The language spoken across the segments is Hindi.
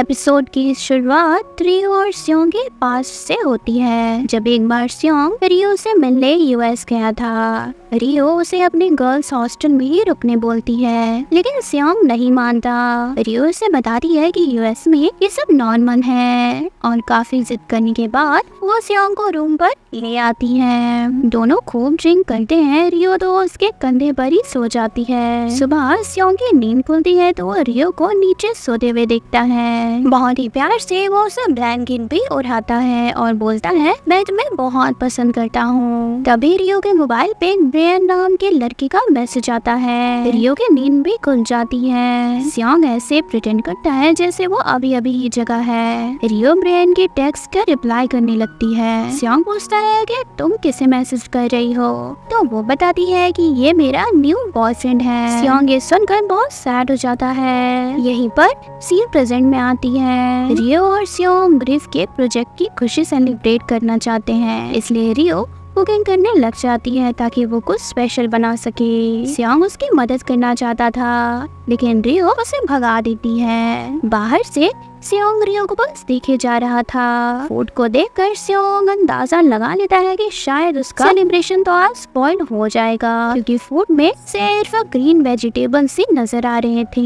एपिसोड की शुरुआत रियो और सियोंग के पास से होती है। जब एक बार सियोंग रियो से मिलने यूएस गया था। रियो उसे अपने गर्ल्स हॉस्टल में ही रुकने बोलती है, लेकिन सियोंग नहीं मानता। रियो उसे बताती है कि यूएस में ये सब नॉर्मल है और काफी जिद करने के बाद वो सियोंग को रूम पर ले आती है। दोनों खूब ड्रिंक करते हैं। रियो तो उसके कंधे पर ही सो जाती है। सुबह सियोंग की नींद खुलती है तो वो रियो को नीचे सोते हुए देखता है। बहुत ही प्यार से वो उसे ब्लैंकेट भी उठाता है और बोलता है, मैं तुम्हें बहुत पसंद करता हूँ। तभी रियो के मोबाइल पे ब्रियन नाम के लड़के का मैसेज आता है। रियो की नींद भी खुल जाती है। सियोंग ऐसे प्रिटेंड करता है जैसे वो अभी अभी ही जगह है। रियो ब्रियन के टेक्स्ट का रिप्लाई करने लगती है। सियोंग पूछता है कि तुम किसे मैसेज कर रही हो, तो वो बताती है कि ये मेरा न्यू बॉयफ्रेंड है। सियोंग ये सुनकर बहुत सैड हो जाता है। यहीं पर सीन प्रेजेंट में आती है। रियो और सियोंग ग्रिफ के प्रोजेक्ट की खुशी सेलिब्रेट करना चाहते हैं, इसलिए रियो कुकिंग करने लग जाती है ताकि वो कुछ स्पेशल बना सके। सियोंग उसकी मदद करना चाहता था, लेकिन रियो उसे भगा देती है। बाहर से सियोंग रियो को बस देखे जा रहा था। फूड को देखकर सियोंग अंदाजा लगा लेता है कि शायद उसका सेलिब्रेशन तो आज स्पॉइल हो जाएगा, क्योंकि फूड में सिर्फ ग्रीन वेजिटेबल्स ही नजर आ रहे थे।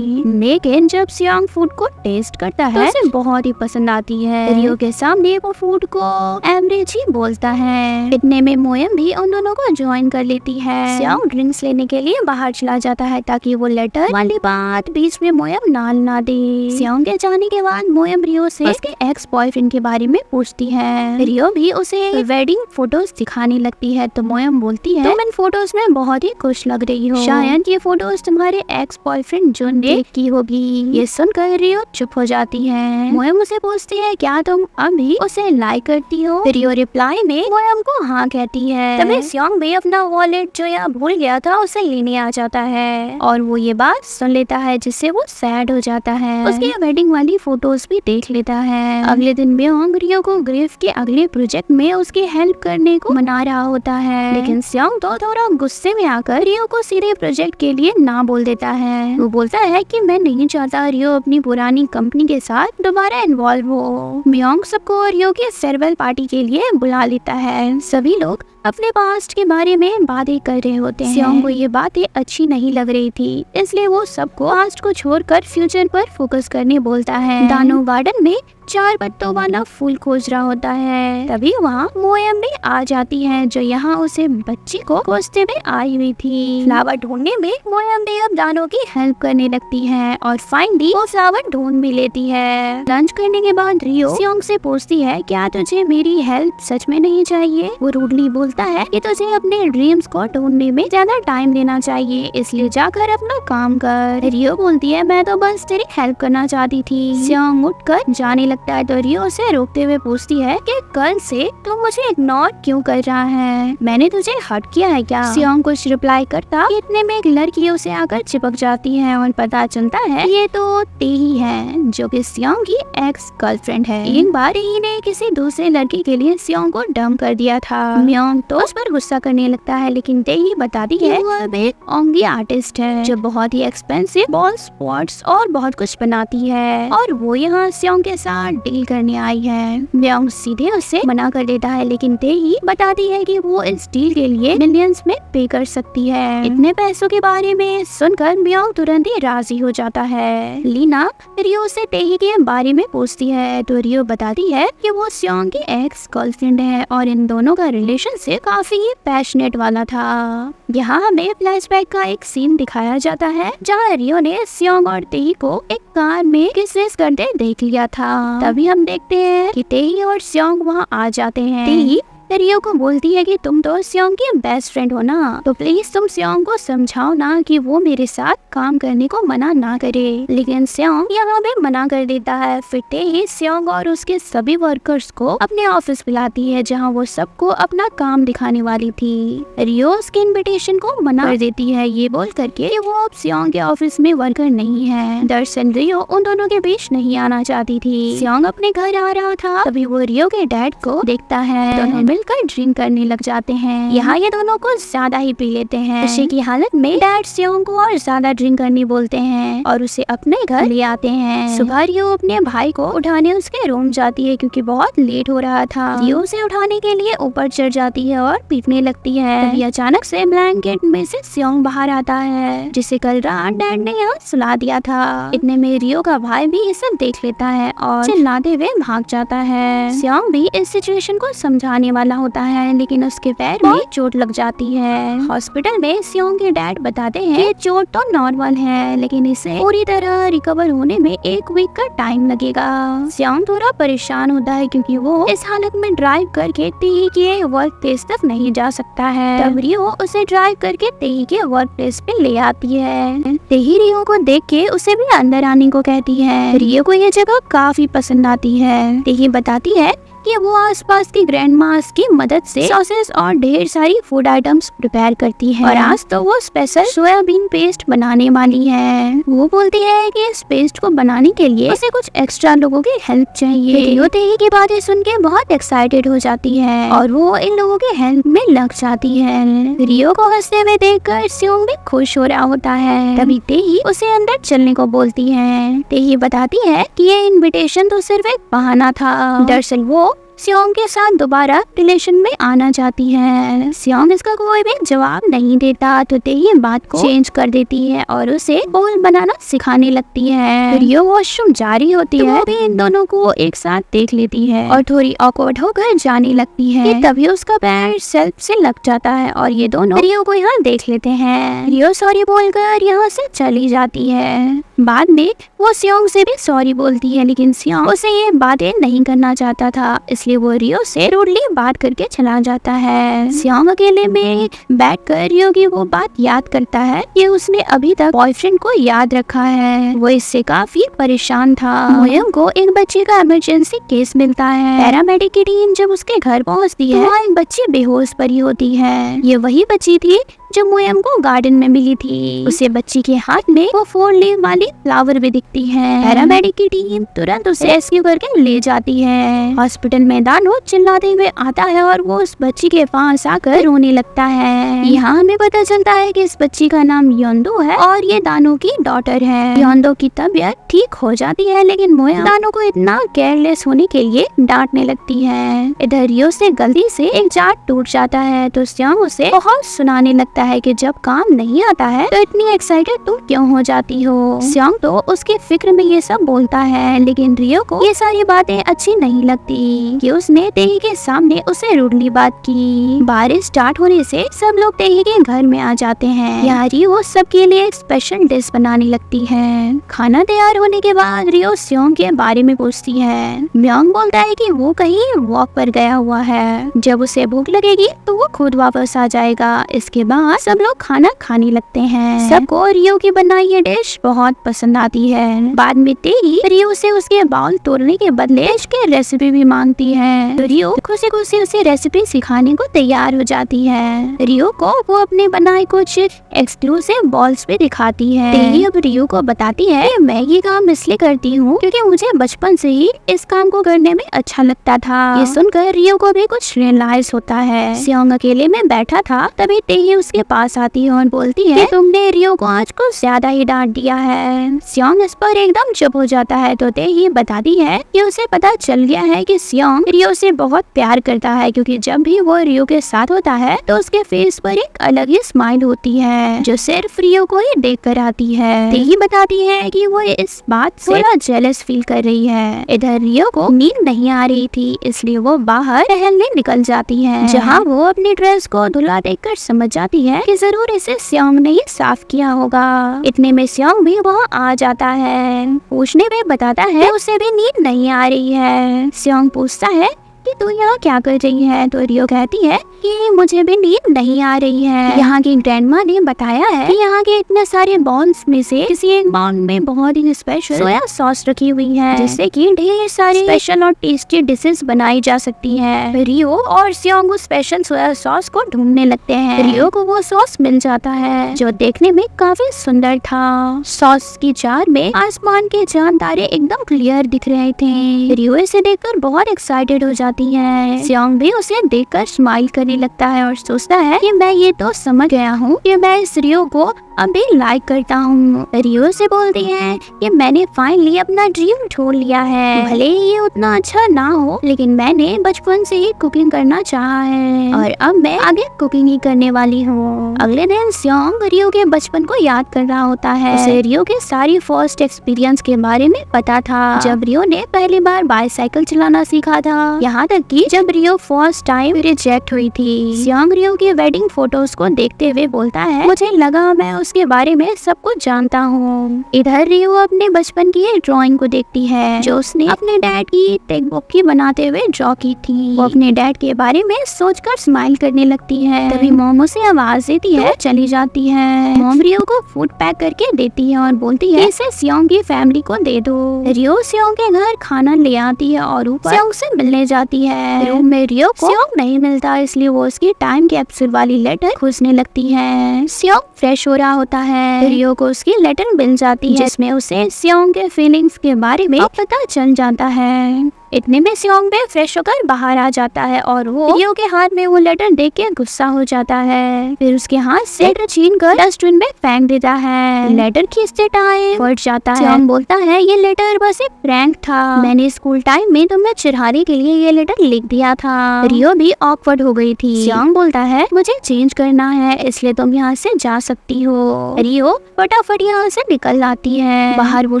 लेकिन जब सियोंग फूड को टेस्ट करता है तो उसे बहुत ही पसंद आती है। रियो के सामने वो फूड को एवरेज ही बोलता है। इतने में मोयम भी उन दोनों को ज्वाइन कर लेती है। सियोंग ड्रिंक्स लेने के लिए बाहर चला जाता है ताकि वो लेटर वाली बात बीच में मोयम नाल ना दे। सियोंग के जाने के बाद मोयम रियो से उसके एक्स बॉयफ्रेंड के बारे में पूछती है। रियो भी उसे वेडिंग फोटोज दिखाने लगती है तो मोयम बोलती है, तुम इन फोटोज में बहुत ही खुश लग रही हो, शायद ये फोटोज तुम्हारे एक्स बॉयफ्रेंड जॉन ने की होगी। ये सुनकर रियो चुप हो जाती है। मोयम उसे पूछती है, क्या तुम अभी उसे लाइक करती हो? रियो रिप्लाई में मोयम को हाँ कहती है। तभी सियोंग भी अपना वॉलेट जो यहाँ भूल गया था उसे लेने आ जाता है और वो ये बात सुन लेता है, जिससे वो सैड हो जाता है। उसकी वेडिंग वाली फोटोज भी देख लेता है। अगले दिन सियोंग रियो को ग्रिफ के अगले प्रोजेक्ट में उसकी हेल्प करने को मना रहा होता है, लेकिन सियोंग तो थोड़ा गुस्से में आकर रियो को सीधे प्रोजेक्ट के लिए ना बोल देता है। वो बोलता है कि मैं नहीं चाहता रियो अपनी पुरानी कंपनी के साथ दोबारा इन्वॉल्व हो। सियोंग सबको रियो के फेयरवेल पार्टी के लिए बुला लेता है। सभी लोग अपने पास्ट के बारे में बातें कर रहे होते हैं। सियोंग को ये बातें अच्छी नहीं लग रही थी, इसलिए वो सबको पास्ट को छोड़कर फ्यूचर पर फोकस करने बोलता है। दानो गार्डन में 4 पत्तों वाला फूल खोज रहा होता है। तभी वहाँ मोयम भी आ जाती है, जो यहाँ उसे बच्ची को खोजते हुए आई हुई थी। फ्लावर ढूंढने में मोयम भी अब दानो की हेल्प करने लगती है और फाइनली वो फ्लावर ढूंढ भी लेती है। लंच करने के बाद रियो सियोंग से पूछती है, क्या तुझे मेरी हेल्प सच में नहीं चाहिए? वो रूडली बोलता है कि तुझे अपने ड्रीम्स को ढूंढने में ज्यादा टाइम देना चाहिए, इसलिए जाकर अपना काम कर। रियो बोलती है, मैं तो बस तेरी हेल्प करना चाहती थी। सियोंग उठकर जाने लगता है तो रियो उसे रोकते हुए पूछती है कि कल से तू मुझे इग्नोर क्यों कर रहा है? मैंने तुझे हर्ट किया है क्या? सियोंग कुछ रिप्लाई करता, इतने में एक लड़की उसे आकर चिपक जाती है और पता चलता है ये तो तेही है, जो कि सियोंग की एक्स गर्लफ्रेंड है। एक बार तेही ने किसी दूसरे लड़के के लिए सियोंग को डंप कर दिया था। सियोंग तो उस पर गुस्सा करने लगता है, लेकिन तेही बताती है वो अब एक ओंगी आर्टिस्ट है जो बहुत ही एक्सपेंसिव बॉल स्पॉट्स और बहुत कुछ बनाती है और वो यहाँ सियोंग के साथ डील करने आई है। सियोंग सीधे उससे मना कर देता है, लेकिन तेही बताती है कि वो इस डील के लिए मिलियंस में पे कर सकती है। इतने पैसों के बारे में सुनकर सियोंग तुरंत ही राजी हो जाता है। लीना रियो से तेही के बारे में पूछती है तो रियो बताती है कि वो सियोंग की एक्स गर्लफ्रेंड है और इन दोनों का रिलेशनशिप काफी पैशनेट वाला था। यहाँ हमें फ्लैशबैक का एक सीन दिखाया जाता है जहाँ रियो ने सियोंग और तेही को एक कार में किस करते देख लिया था। तभी हम देखते हैं कि तेही और सियोंग वहाँ आ जाते हैं। तेही रियो को बोलती है कि तुम तो सियोंग की बेस्ट फ्रेंड हो ना, तो प्लीज तुम सियोंग को समझाओ ना कि वो मेरे साथ काम करने को मना ना करे। लेकिन सियोंग यहाँ भी मना कर देता है। फिर तेही सियोंग और उसके सभी वर्कर्स को अपने ऑफिस बुलाती है जहाँ वो सबको अपना काम दिखाने वाली थी। रियो उसके इन्विटेशन को मना कर देती है, ये बोल करके कि वो अब सियोंग के ऑफिस में वर्कर नहीं है। दरअसल रियो उन दोनों के बीच नहीं आना चाहती थी। सियोंग अपने घर आ रहा था, तभी वो रियो के डैड को देखता है। दोनों मिलकर ड्रिंक करने लग जाते हैं। यहाँ ये दोनों को ज्यादा ही पी लेते हैं। नशे की हालत में डैड सियोंग को और ज्यादा ड्रिंक करने बोलते हैं और उसे अपने घर ले आते हैं। सुबह रियो अपने भाई को उठाने उसके रूम जाती है क्योंकि बहुत लेट हो रहा था। रियो उसे उठाने के लिए ऊपर चढ़ जाती है और पीटने लगती है। तभी अचानक से ब्लैंकेट में से सियोंग बाहर आता है, जिसे कल रात डैड ने यहाँ सुला दिया था। इतने में रियो का भाई भी ये सब देख लेता है और चिल्लाते हुए भाग जाता है। सियोंग भी इस सिचुएशन को समझाने वाला होता है, लेकिन उसके पैर में चोट लग जाती है। हॉस्पिटल में सियोंग के डैड बताते हैं कि चोट तो नॉर्मल है, लेकिन इसे पूरी तरह रिकवर होने में 1 वीक का टाइम लगेगा। सियोंग थोड़ा परेशान होता है क्योंकि वो इस हालत में ड्राइव करके तेही के वर्क प्लेस तक नहीं जा सकता है। तब रियो उसे ड्राइव करके तेही के वर्क प्लेस पे ले आती है। तेही रियो को देख के उसे भी अंदर आने को कहती है। रियो को ये जगह काफी पसंद आती है। तेही बताती है कि वो आसपास की ग्रैंडमास की मदद से सॉसेस और ढेर सारी फूड आइटम्स प्रिपेयर करती है और आज तो वो स्पेशल सोयाबीन पेस्ट बनाने वाली है। वो बोलती है कि इस पेस्ट को बनाने के लिए उसे कुछ एक्स्ट्रा लोगों की हेल्प चाहिए। रियो तेही की बातें सुन के बहुत एक्साइटेड हो जाती है और वो इन लोगों के हेल्प में लग जाती है। रियो को हंसते हुए देखकर सियोंग भी खुश हो रहा होता है। तभी तेही उसे अंदर चलने को बोलती है। तेही बताती है कि ये इनविटेशन तो सिर्फ एक बहाना था। दरअसल वो सियोंग के साथ दोबारा रिलेशन में आना चाहती है। सियोंग इसका कोई भी जवाब नहीं देता तो तेही बात को चेंज कर देती है और उसे बोल बनाना सिखाने लगती है। रियो वॉशरूम जारी होती है, वो भी इन दोनों को एक साथ देख लेती है और थोड़ी ऑकवर्ड होकर जाने लगती है। तभी उसका पैर सेल्फ से लग जाता है और ये दोनों रियो को यहाँ देख लेते हैं। रियो सॉरी बोलकर यहाँ से चली जाती है। बाद में वो सियोंग से भी सॉरी बोलती है, लेकिन सियोंग उसे ये बातें नहीं करना चाहता था, इसलिए वो रियो से रूडली बात करके चला जाता है। सियोंग अकेले में बैठकर रियो की वो बात याद करता है कि उसने अभी तक बॉयफ्रेंड को याद रखा है। वो इससे काफी परेशान था। मोयम को एक बच्चे का इमरजेंसी केस मिलता है। पैरामेडिक की टीम जब उसके घर पहुंचती है, वहाँ एक बच्ची बेहोश पड़ी होती है। ये वही बच्ची थी जो मोयम को गार्डन में मिली थी। उसे बच्ची के हाथ में वो 4 लीफ वाली फ्लावर भी दिखती है। पैरामेडिक की टीम तुरंत उसे रेस्क्यू करके ले जाती है। हॉस्पिटल में दानो चिल्लाते हुए आता है और वो उस बच्ची के पास आकर रोने लगता है। यहाँ हमें पता चलता है कि इस बच्ची का नाम योंदो है और ये दानो की डॉटर है। योंदो की तबीयत ठीक हो जाती है, लेकिन मोयम दानो को इतना केयरलेस होने के लिए डांटने लगती है। इधर रियो से गलती से एक जार टूट जाता है तो सियोंग उसे बहुत सुनाने लगता है कि जब काम नहीं आता है तो इतनी एक्साइटेड तुम क्यों हो जाती हो। सियोंग तो उसके फिक्र में ये सब बोलता है, लेकिन रियो को ये सारी बातें अच्छी नहीं लगती कि उसने तेही के सामने उसे रूडली बात की। बारिश स्टार्ट होने से सब लोग तेही के घर में आ जाते हैं। यहाँ रियो सबके लिए एक स्पेशल डिश बनाने लगती है। खाना तैयार होने के बाद रियो सियोंग के बारे में पूछती है। म्योंग बोलता है कि वो कहीं वॉक पर गया हुआ है, जब उसे भूख लगेगी तो वो खुद वापस आ जाएगा। इसके बाद सब लोग खाना खाने लगते हैं। सबको रियो की बनाई ये डिश बहुत पसंद आती है। बाद में तेही रियो से उसके बाउल तोड़ने के बदले इसके रेसिपी भी मांगती है तो रियो खुशी खुशी उसे रेसिपी सिखाने को तैयार हो जाती है। रियो को वो अपने बनाए कुछ एक्सक्लूसिव बॉल्स भी दिखाती है। तेही अब रियो को बताती है कि मैं ये काम इसलिए करती हूँ क्योंकि मुझे बचपन से ही इस काम को करने में अच्छा लगता था। ये सुनकर रियो को भी कुछ रियलाइज होता है। सियोंग अकेले में बैठा था, तभी तेही उसके पास आती है और बोलती है कि तुमने रियो को आज कुछ ज्यादा ही डांट दिया है। सियोंग इस पर एकदम चुप हो जाता है तो तेही बताती है कि उसे पता चल गया है कि सियोंग रियो से बहुत प्यार करता है, क्योंकि जब भी वो रियो के साथ होता है तो उसके फेस पर एक अलग ही स्माइल होती है जो सिर्फ रियो को ही देख कर आती है। तेही बताती है कि वो इस बात से थोड़ा जेलस फील कर रही है। इधर रियो को नींद नहीं आ रही थी, इसलिए वो बाहर टहलने निकल जाती है, जहाँ वो अपनी ड्रेस को धुला देखकर समझ जाती है कि जरूर इसे सियोंग ने ही साफ किया होगा। इतने में सियोंग भी वहाँ आ जाता है। पूछने में बताता है उसे भी नींद नहीं आ रही है। सियोंग पूछता है कि तू यहाँ क्या कर रही है तो रियो कहती है कि मुझे भी नींद नहीं आ रही है। यहाँ की ग्रैंडमा ने बताया है कि यहाँ के इतने सारे बाउल्स में से किसी एक बाउल में बहुत ही स्पेशल सोया सॉस रखी हुई है, जिससे कि ढेर सारी स्पेशल और टेस्टी डिशेस बनाई जा सकती है। रियो और सियोंग उस स्पेशल सोया सॉस को ढूंढने लगते हैं। रियो को वो सॉस मिल जाता है जो देखने में काफी सुंदर था। सॉस की जार में आसमान के चांद तारे एकदम क्लियर दिख रहे थे। रियो इसे देखकर बहुत एक्साइटेड हो जाती जाती है। सियोंग भी उसे देखकर स्माइल करने लगता है और सोचता है कि मैं ये तो समझ गया हूँ कि मैं इस रियो को अभी लाइक करता हूँ। रियो से बोलती है कि मैंने फाइनली अपना ड्रीम ढूंढ लिया है। भले ही ये उतना अच्छा ना हो, लेकिन मैंने बचपन से ही कुकिंग करना चाहा है और अब मैं आगे कुकिंग ही करने वाली हूँ। अगले दिन सियोंग रियो के बचपन को याद कर रहा होता है। उसे रियो के सारी फर्स्ट एक्सपीरियंस के बारे में पता था, जब रियो ने पहली बार बाईसाइकिल चलाना सीखा था, यहाँ तक कि जब रियो फर्स्ट टाइम रिजेक्ट हुई थी। सियोंग रियो की वेडिंग फोटोज को देखते हुए बोलता है, मुझे लगा मैं उसके बारे में सब कुछ जानता हूँ। इधर रियो अपने बचपन की एक ड्राइंग को देखती है जो उसने अपने डैड की टेक्स्टबुक की बनाते हुए ड्रॉ की थी। वो अपने डैड के बारे में सोचकर स्माइल करने लगती है। तभी मॉम उसे आवाज देती है, चली जाती है। मॉम रियो को फूड पैक करके देती है और बोलती है इसे सियोंग की फैमिली को दे दो। रियो सियोंग के घर खाना ले आती है और ऊपर सियोंग से मिलने जाती है। रूम में रियो को सियोंग नहीं मिलता, इसलिए वो उसकी टाइम कैप्सूल वाली लेटर खोजने लगती है। सियोंग फ्रेश हो रहा होता है। रियो को उसकी लेटर मिल जाती है जिसमें उसे सियोंग के फीलिंग्स के बारे में पता चल जाता है। इतने में सियोंग भी फ्रेश होकर बाहर आ जाता है और वो रियो के हाथ में वो लेटर देख के गुस्सा हो जाता है। फिर उसके हाथ से लेटर छीनकर डस्टबिन में फेंक देता है। लेटर खींचते टाइम फट जाता है। सियोंग बोलता है ये लेटर बस एक प्रैंक था, मैंने स्कूल टाइम में तुम्हें चिढ़ाने के लिए ये लेटर लिख दिया था। रियो भी ऑकवर्ड हो गई थी। सियोंग बोलता है मुझे चेंज करना है, इसलिए तुम यहाँ से जा सकती हो। रियो फटाफट यहाँ से निकल आती है। बाहर वो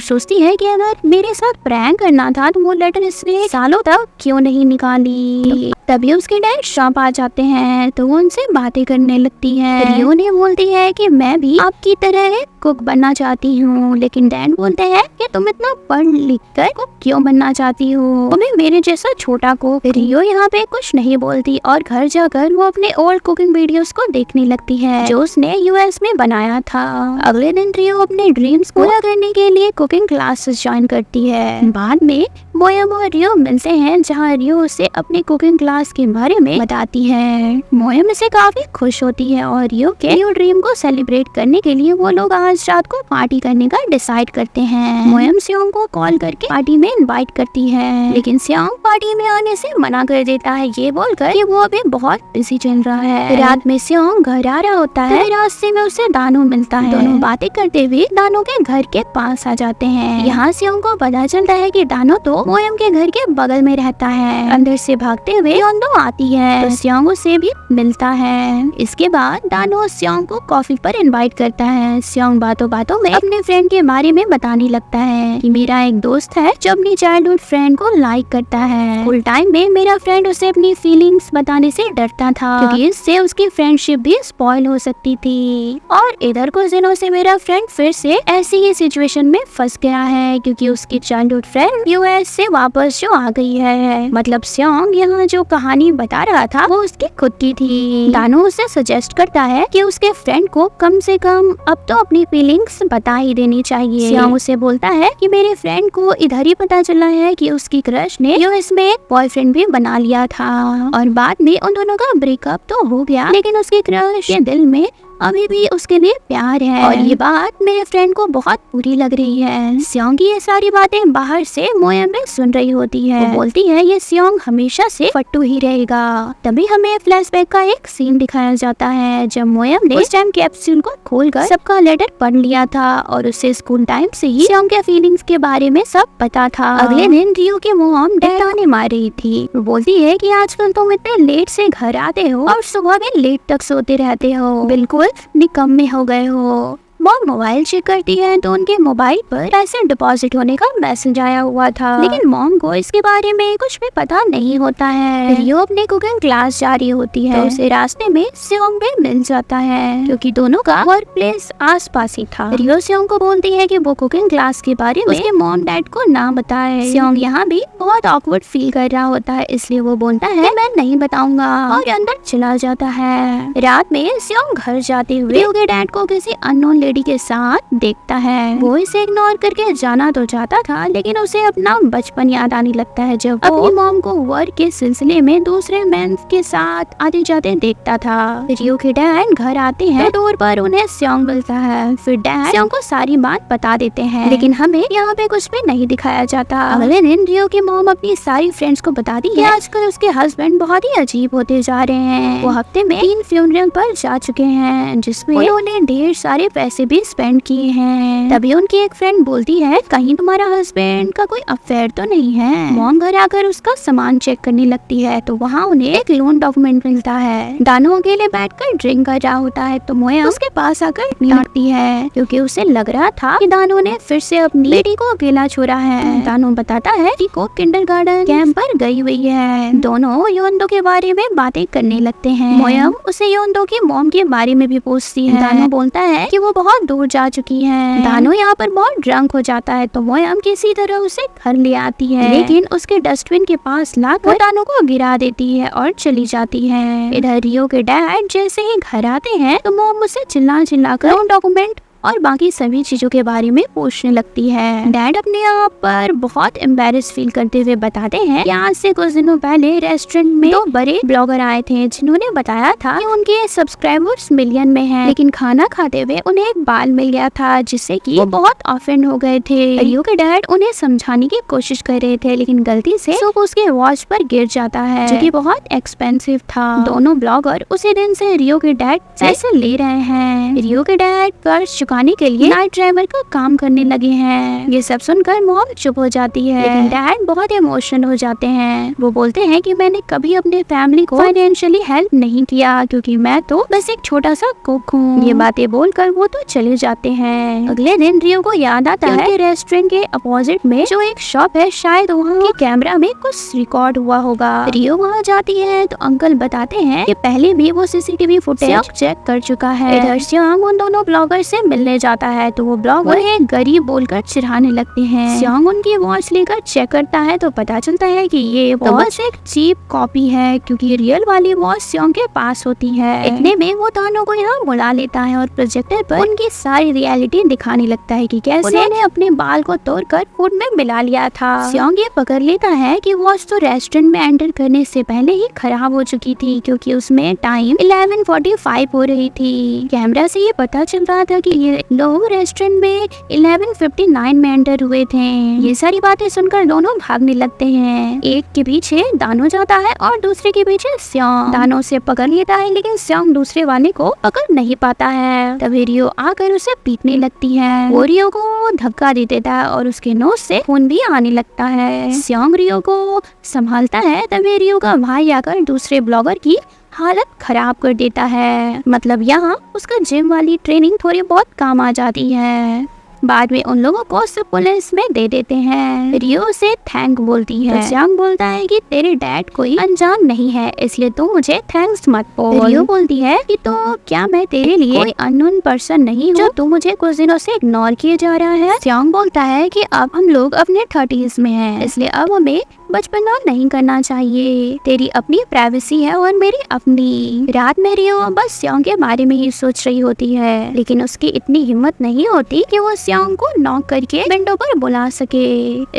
सोचती है कि अगर मेरे साथ प्रैंक करना था तो वो लेटर इसने सालों तक क्यों नहीं निकाली। तभी उसके डैड शॉप आ जाते हैं तो वो उनसे बातें करने लगती है। रियो ने बोलती है कि मैं भी आपकी तरह कुक बनना चाहती हूँ, लेकिन डैड बोलते हैं कि तुम इतना पढ़ लिख कर कुक क्यों बनना चाहती हो, तुम्हें मेरे जैसा छोटा कुक। रियो यहाँ पे कुछ नहीं बोलती और घर जाकर वो अपने ओल्ड कुकिंग वीडियोस को देखने लगती है जो उसने यूएस में बनाया था। अगले दिन रियो अपने ड्रीम्स पूरा करने के लिए कुकिंग क्लासेस ज्वाइन करती है। बाद में मोयम और रियो मिलते हैं जहाँ रियो उसे अपने कुकिंग क्लास के बारे में बताती है। मोयम इसे काफी खुश होती है और रियो के न्यू ड्रीम को सेलिब्रेट करने के लिए वो लोग आज रात को पार्टी करने का डिसाइड करते हैं। मोयम सियोंग को कॉल करके पार्टी में इनवाइट करती है, लेकिन सियोंग पार्टी में आने से मना कर देता है ये बोलकर कि वो अभी बहुत बिजी चल रहा है। रात में सियोंग घर आ रहा होता है, रास्ते में उसे दानो मिलता है। दोनों बातें करते हुए दानो के घर के पास आ जाते हैं। यहाँ सियोंग को पता चलता है कि दानो तो मोयम के घर के बगल में रहता है। अंदर से भागते हुए योंदो आती है तो सियोंग उसे भी मिलता है। इसके बाद दानो सियोंग को कॉफी पर इनवाइट करता है। सियोंग बातों बातों में अपने फ्रेंड के बारे में बताने लगता है कि मेरा एक दोस्त है जो अपनी चाइल्डहुड फ्रेंड को लाइक करता है। स्कूल टाइम में मेरा फ्रेंड उसे अपनी फीलिंग्स बताने से डरता था क्योंकि इससे उसकी फ्रेंडशिप भी स्पॉइल हो सकती थी। और इधर कुछ दिनों से मेरा फ्रेंड फिर से ऐसी ही सिचुएशन में फंस गया है क्योंकि उसकी चाइल्डहुड फ्रेंड यूएस से वापस जो आ गई है। मतलब सियोंग यहाँ जो कहानी बता रहा था वो उसकी खुद की थी। दानो उसे सजेस्ट करता है कि उसके फ्रेंड को कम से कम अब तो अपनी फीलिंग्स बता ही देनी चाहिए। सियोंग उसे बोलता है कि मेरे फ्रेंड को इधर ही पता चला है कि उसकी क्रश ने यूएस में एक बॉयफ्रेंड भी बना लिया था और बाद में उन दोनों का ब्रेकअप तो हो गया, लेकिन उसकी क्रश के दिल में अभी भी उसके लिए प्यार है और ये बात मेरे फ्रेंड को बहुत बुरी लग रही है। सियोंग की ये सारी बातें बाहर से मोयम भी सुन रही होती है। वो बोलती है ये सियोंग हमेशा से फट्टू ही रहेगा। तभी हमें फ्लैशबैक का एक सीन दिखाया जाता है जब मोयम ने उस टाइम कैप्सूल को खोलकर सबका लेटर पढ़ लिया था और उसे स्कूल टाइम से ही सियोंग के फीलिंग्स के बारे में सब पता था। अगले दिन रियो के मॉम डैड मार रही थी। वो बोलती है कि आजकल तुम इतने लेट से घर आते हो और सुबह भी लेट तक सोते रहते हो, बिल्कुल निकम्मे हो गए हो। मॉम मोबाइल चेक करती है तो उनके मोबाइल पर पैसे डिपॉजिट होने का मैसेज आया हुआ था, लेकिन मॉम को इसके बारे में कुछ भी पता नहीं होता है। रियो अपने कुकिंग क्लास जा रही होती है तो उसे रास्ते में सियोंग भी मिल जाता है क्योंकि दोनों का वर्क प्लेस आस पास ही था। रियो सियोंग को बोलती है कि वो कुकिंग क्लास के बारे में उसके मॉम डैड को ना बताए। सियोंग यहाँ भी बहुत ऑकवर्ड फील कर रहा होता है, इसलिए वो बोलता है मैं नहीं बताऊंगा और अंदर चला जाता है। रात में सियोंग घर जाते हुए रियो के डैड को किसी अननोन लेडी के साथ देखता है। वो इसे इग्नोर करके जाना तो चाहता था, लेकिन उसे अपना बचपन याद आने लगता है जब वो अपनी मॉम को वर्क के सिलसिले में दूसरे मेन के साथ आते जाते देखता था। रियो के डैड घर आते हैं, डोर पर उन्हें स्योंग मिलता है। फिर डैड स्योंग को सारी बात बता देते हैं, लेकिन हमें यहाँ पे कुछ भी नहीं दिखाया जाता। अगले दिन रियो की मॉम अपनी सारी फ्रेंड्स को बताती है आजकल उसके हस्बैंड बहुत ही अजीब होते जा रहे हैं। वो हफ्ते में 3 फ्यूनरल पर जा चुके हैं, जिसमें उन्होंने ढेर सारे पैसे भी स्पेंड किए हैं। तभी उनकी एक फ्रेंड बोलती है, कहीं तुम्हारा हस्बैंड का कोई अफेयर तो नहीं है। मॉम घर आकर उसका सामान चेक करने लगती है, तो वहाँ उन्हें एक लोन डॉक्यूमेंट मिलता है। दानो अकेले बैठकर ड्रिंक कर रहा होता है, तो मोया उसके पास आकर डांटती है, क्योंकि उसे लग रहा था कि दानो ने फिर से अपनी बेटी को अकेला छोड़ा है। दानो बताता है कि वो किंडरगार्टन कैंप पर गई हुई है। दोनों योंदो के बारे में बातें करने लगते हैं। मोया उसे योंदो की मॉम के बारे में भी पूछती है। दानो बोलता है कि वो बहुत दूर जा चुकी है। दानो यहाँ पर बहुत ड्रंक हो जाता है, तो मोया किसी तरह उसे घर ले आती है, लेकिन उसके डस्टबिन के पास लाकर दानो को गिरा देती है और चली जाती है। इधर रियो के डैड जैसे ही घर आते हैं, तो मॉम उसे चिल्ला कर डॉक्यूमेंट और बाकी सभी चीजों के बारे में पूछने लगती है। डैड अपने आप पर बहुत एम्बैरेस फील करते हुए बताते हैं कि आज से कुछ दिनों पहले रेस्टोरेंट में 2 बड़े ब्लॉगर आए थे, जिन्होंने बताया था कि उनके सब्सक्राइबर्स मिलियन में हैं, लेकिन खाना खाते हुए उन्हें एक बाल मिल गया था, जिससे कि वो बहुत ऑफेंड हो गए थे। रियो के डैड उन्हें समझाने की कोशिश कर रहे थे, लेकिन गलती से सूप उसके वॉच पर गिर जाता है, जो कि बहुत एक्सपेंसिव था। दोनों ब्लॉगर उसी दिन से रियो के डैड पैसे ले रहे हैं। रियो के डैड कर्ज चुकाने के लिए नाइट ड्राइवर का काम करने लगे हैं। ये सब सुनकर मॉम चुप हो जाती है, लेकिन डैड बहुत इमोशनल हो जाते हैं। वो बोलते हैं कि मैंने कभी अपने फैमिली को फाइनेंशियली हेल्प नहीं किया, क्योंकि मैं तो बस एक छोटा सा कुक हूँ। ये बातें बोलकर वो तो चले जाते हैं। अगले दिन रियो को याद आता है कि रेस्टोरेंट के अपोजिट में जो एक शॉप है, शायद वहाँ के कैमरा में कुछ रिकॉर्ड हुआ होगा। रियो वहाँ जाती है तो अंकल बताते हैं कि पहले भी वो सीसीटीवी फुटेज चेक कर चुका है। इधर स्यांग उन दोनों ब्लॉगर से मिलने जाता है, तो वो ब्लॉगर उन्हें गरीब बोलकर चिढ़ाने लगते हैं। स्यांग उनकी वॉच लेकर चेक करता है, तो पता चलता है कि ये वॉच एक चीप कॉपी है, क्योंकि रियल वाली वॉच स्यांग के पास होती है। इतने में वो दानो को यहाँ बुला लेता है और प्रोजेक्टर पर उनकी सारी रियलिटी दिखाने लगता है कि कैसे उन्होंने अपने बाल को तोड़कर फूड में मिला लिया था। स्यांग ये पकड़ लेता है कि वॉच तो रेस्टोरेंट में एंटर करने से पहले ही खराब हो चुकी थी, क्योंकि उसमें टाइम 11:45 हो रही थी। कैमरा से ये पता चल रहा था कि ये लोग रेस्टोरेंट में 11:59 में एंटर हुए थे। ये सारी बातें सुनकर दोनों भागने लगते हैं। एक के पीछे दानो जाता है और दूसरे के पीछे स्यांग। दानो से पकड़ लेता है, लेकिन स्यांग दूसरे वाले को पकड़ नहीं पाता है। तभी रियो आकर उसे पीटने लगती है। वो रियो को धक्का दे देता है और उसके नोज से खून भी आने लगता है। स्यांग रियो को संभालता है, तभी रियो का भाई आकर दूसरे ब्लॉगर की हालत खराब कर देता है। मतलब यहाँ उसका जिम वाली ट्रेनिंग थोड़ी बहुत काम आ जाती है। बाद में उन लोगों को सब पुलिस में दे देते हैं। रियो से थैंक बोलती है। स्यांग बोलता है कि तेरे डैड कोई अनजान नहीं है, इसलिए तू मुझे थैंक्स मत बोल। रियो बोलती है कि तो क्या मैं तेरे लिए कोई अननोन पर्सन नहीं हूँ जो तू मुझे कुछ दिनों से इग्नोर किए जा रहा है। स्यांग बोलता है कि अब हम लोग अपने 30s में हैं, इसलिए अब हमें बचपना नहीं करना चाहिए। तेरी अपनी प्राइवेसी है और मेरी अपनी। रात में रियो बस स्यांग के बारे में ही सोच रही होती है, लेकिन उसकी इतनी हिम्मत नहीं होती कि वो स्यांग को नॉक करके विंडो पर बुला सके,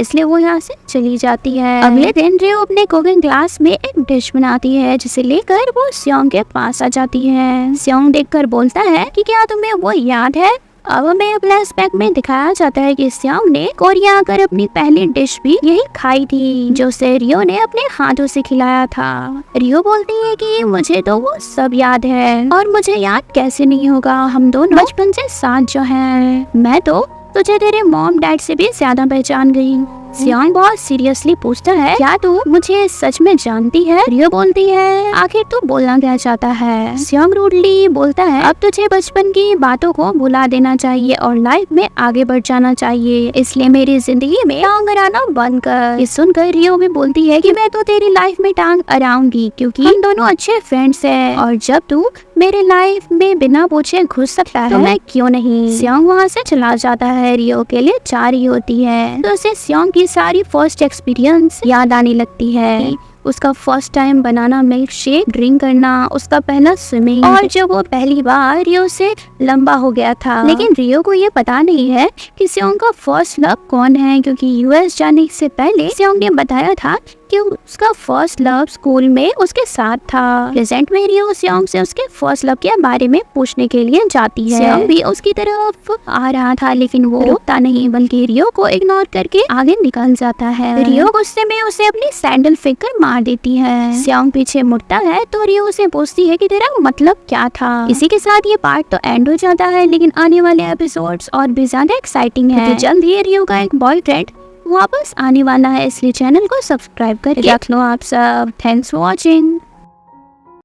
इसलिए वो यहाँ से चली जाती है। अगले दिन रियो अपने कुकिंग क्लास में एक डिश बनाती है, जिसे लेकर वो स्यांग के पास आ जाती है। स्यांग देखकर बोलता है कि क्या तुम्हें वो याद है। अब हमें फ्लैशबैक में दिखाया जाता है कि स्यांग ने कोरिया आकर अपनी पहली डिश भी यही खाई थी, जो से रियो ने अपने हाथों से खिलाया था। रियो बोलती है कि मुझे तो वो सब याद है, और मुझे याद कैसे नहीं होगा, हम दोनों बचपन से साथ जो हैं। मैं तो तुझे तेरे मॉम डैड से भी ज्यादा पहचान गई। स्यांग बहुत सीरियसली पूछता है, क्या तू मुझे सच में जानती है। रियो बोलती है, आखिर तू बोलना क्या चाहता है। स्यांग रूडली बोलता है, अब तुझे बचपन की बातों को भुला देना चाहिए और लाइफ में आगे बढ़ जाना चाहिए, इसलिए मेरी जिंदगी में टांग अड़ाना बंद कर। ये सुनकर रियो भी बोलती है कि मैं तो तेरी लाइफ में टांग अड़ाऊंगी, क्योंकि हम दोनों अच्छे फ्रेंड्स हैं, और जब तू मेरे लाइफ में बिना पूछे घुस सकता है तो मैं क्यों नहीं। स्यांग वहाँ से चला जाता है। रियो के लिए 4 ही होती है, तो उसे स्यांग की सारी फर्स्ट एक्सपीरियंस याद आने लगती है। उसका first time banana milk shake drink करना, उसका पहला स्विमिंग, और जब वो पहली बार रियो से लंबा हो गया था। लेकिन रियो को ये पता नहीं है कि सियोंग का फर्स्ट लव कौन है, क्योंकि यूएस जाने से पहले सियोंग ने बताया था कि उसका फर्स्ट लव स्कूल में उसके साथ था। प्रेजेंट में रियो सियोंग से उसके फर्स्ट लव के बारे में पूछने के लिए जाती है। सियोंग भी उसकी तरफ आ रहा था, लेकिन वो रुकता नहीं बल्कि रियो को इग्नोर करके आगे निकल जाता है। रियो गुस्से में उसे अपनी सैंडल फेंक कर मार देती है। सियोंग पीछे मुड़ता है तो रियो उसे पूछती है कि तेरा मतलब क्या था। इसी के साथ ये पार्ट तो एंड हो जाता है, लेकिन आने वाले एपिसोड्स और भी ज्यादा एक्साइटिंग है। तो जल्द ही रियो का एक बॉयफ्रेंड वापस आने वाला है, इसलिए चैनल को सब्सक्राइब करके रख लो आप सब। Thanks for watching.